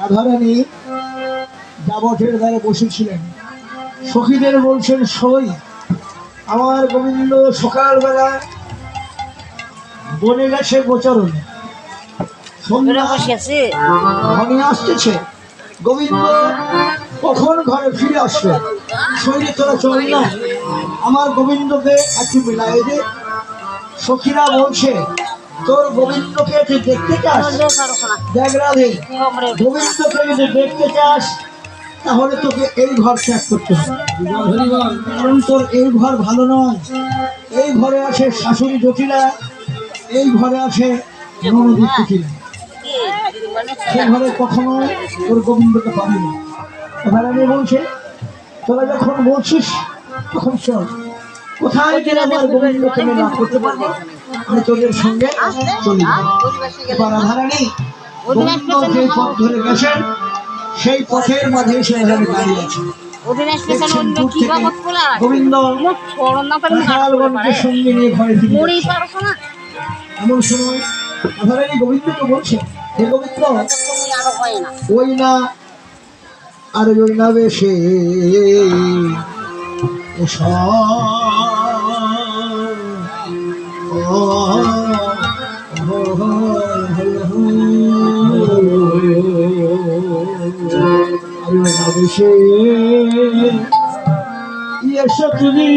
রাধারানী যাবটের দ্বারে বসেছিলেন, সখীদের বলছেন সই আমার গোবিন্দ সকালবেলা বনে গেছে গোচরণে, সন্ধ্যা আসতেছে, গোবিন্দ কখন ঘরে ফিরে আসবে, শরীরে তোরা চল না, আমার গোবিন্দকে একটু মিলাই দে। সখীরা বলছে তোর গোবিন্দকে তুই দেখতে চাস, দেখ রাধে, গোবিন্দকে যদি দেখতে চাস তাহলে তোকে এই ঘর ত্যাগ করতে হবে, কারণ তোর এই ঘর ভালো নয়। এই ঘরে আছে শাশুড়ি জটিলা, এই ঘরে আছে ননদী জটিলা, সে ঘরে কখনো তোর গোবিন্দকে পাবি না। এবার আমি বলছে তোরা যখন বলছিস তখন চল, কোথায় গেলে আমার গোবিন্দকে আমি লাভ করতে পারবো, আমি তোদের সঙ্গে চলি। এবার রাধারানী গোবিন্দ যে পথ ধরে গেছেন সেই পথের মাঝে সে দাঁড়িয়ে আছে। গোবিন্দ রাখালগণকে সঙ্গে নিয়ে ঘরে ফিরে এমন সময় রাধারানী গোবিন্দকে বলছে, হে গোবিন্দ, ওই না আর ওই না বেশে এসো তুমি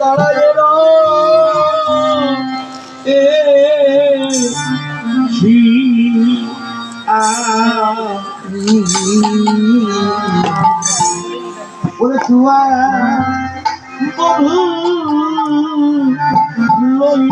দাঁড়ায় ওরে তুয়া বধু লই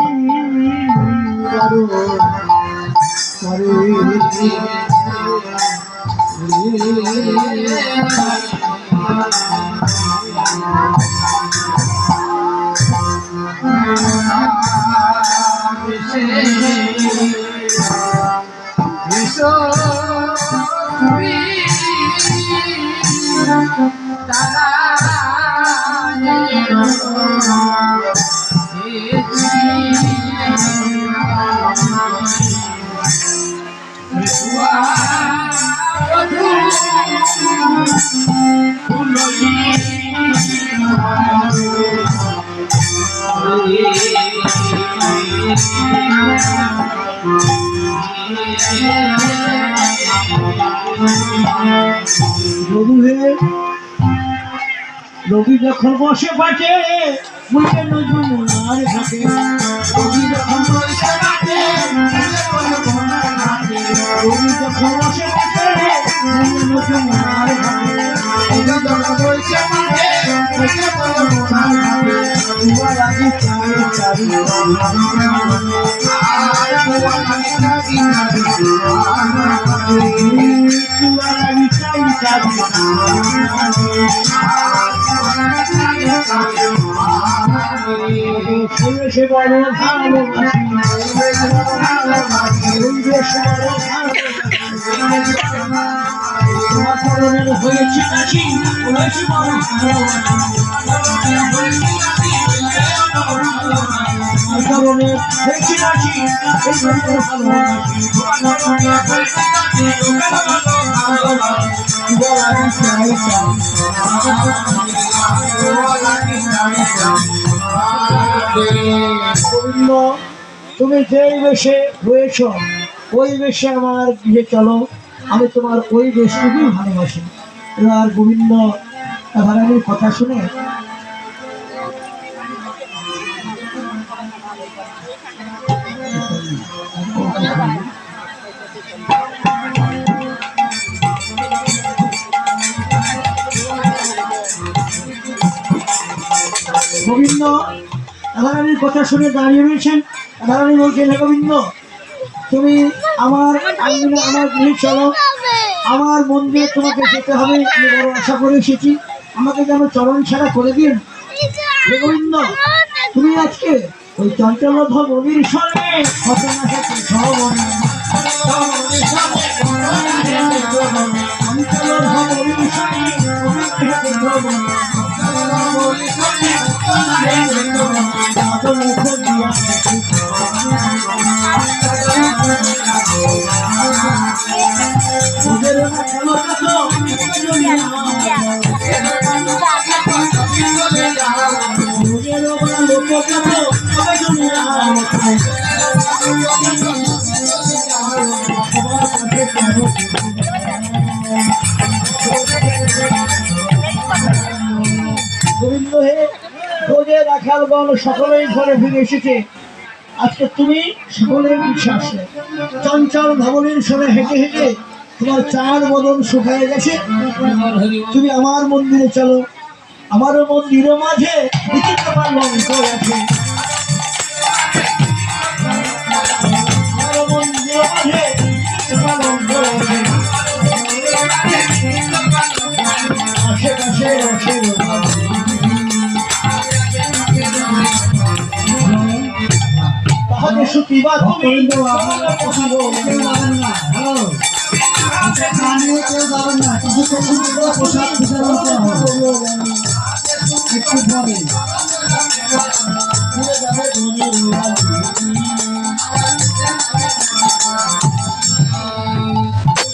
রবি যখন বসে পাঠে মুখে নজরুল আর থাকে, রবি যখন বসে পাঠে রবি যখন বসে পাঠে মুখে নজরুল আর থাকে, রবি যখন বসে পাঠে মুখে নজরুল আর থাকে, তোমার আগে চাই চাবি আর তোমার আগে চাবি তোমার আগে চাই চাবি সে বড় ভালোবাসি হয়েছে কাশি হয়েছে বড় হয়েছে কাশি গোবিন্দ, তুমি যেই বেশে রয়েছ ওই বেশে আমার গৃহে চলো, আমি তোমার ওই বেশটুকুই ভালোবাসি। এবার গোবিন্দ রাধারানীর কথা শুনে গোবিন্দ রাধারানীর কথা শুনে দাঁড়িয়ে রয়েছেন। রাধারানী বলছেন, হে গোবিন্দ, তুমি আমার আঙ্গিনা আমার গৃহে চলো, আমার মন্দিরে তোমাকে যেতে হবে। আমি বড় আশা করে এসেছি, আমাকে যেন চরণ ছাড়া করে দিন। হে গোবিন্দ, তুমি আজকে ওই চঞ্চলধর নদীর সঙ্গে ঘটনাকে চঞ্চলধর নদীর সঙ্গে গোবিন্দ হে, ভোজে রাখালগণ সকলেই ঘরে ফিরে এসেছে। আজকে তুমি সকলের বিশ্বাসে চঞ্চল ধবলের সরে হেঁটে হেঁটে তোমার চার বদন শুকায় গেছে। তুমি আমার মন্দিরে চলো, আমারও মন্দিরের মাঝে বিচিত্রমান লঙ্ক আছে। আমারও মন্দিরের মাঝে বিচিত্রমান লঙ্ক আছে। আশেপাশে আছে তাহলে সুতিবা তুমি প্রসাদ বিতরণ করা হবে একটু পরে।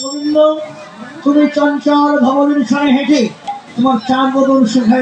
গোবিন্দ, তুমি চঞ্চল ভবনের সঙ্গে হেঁটে তোমার চার বদল শুকায়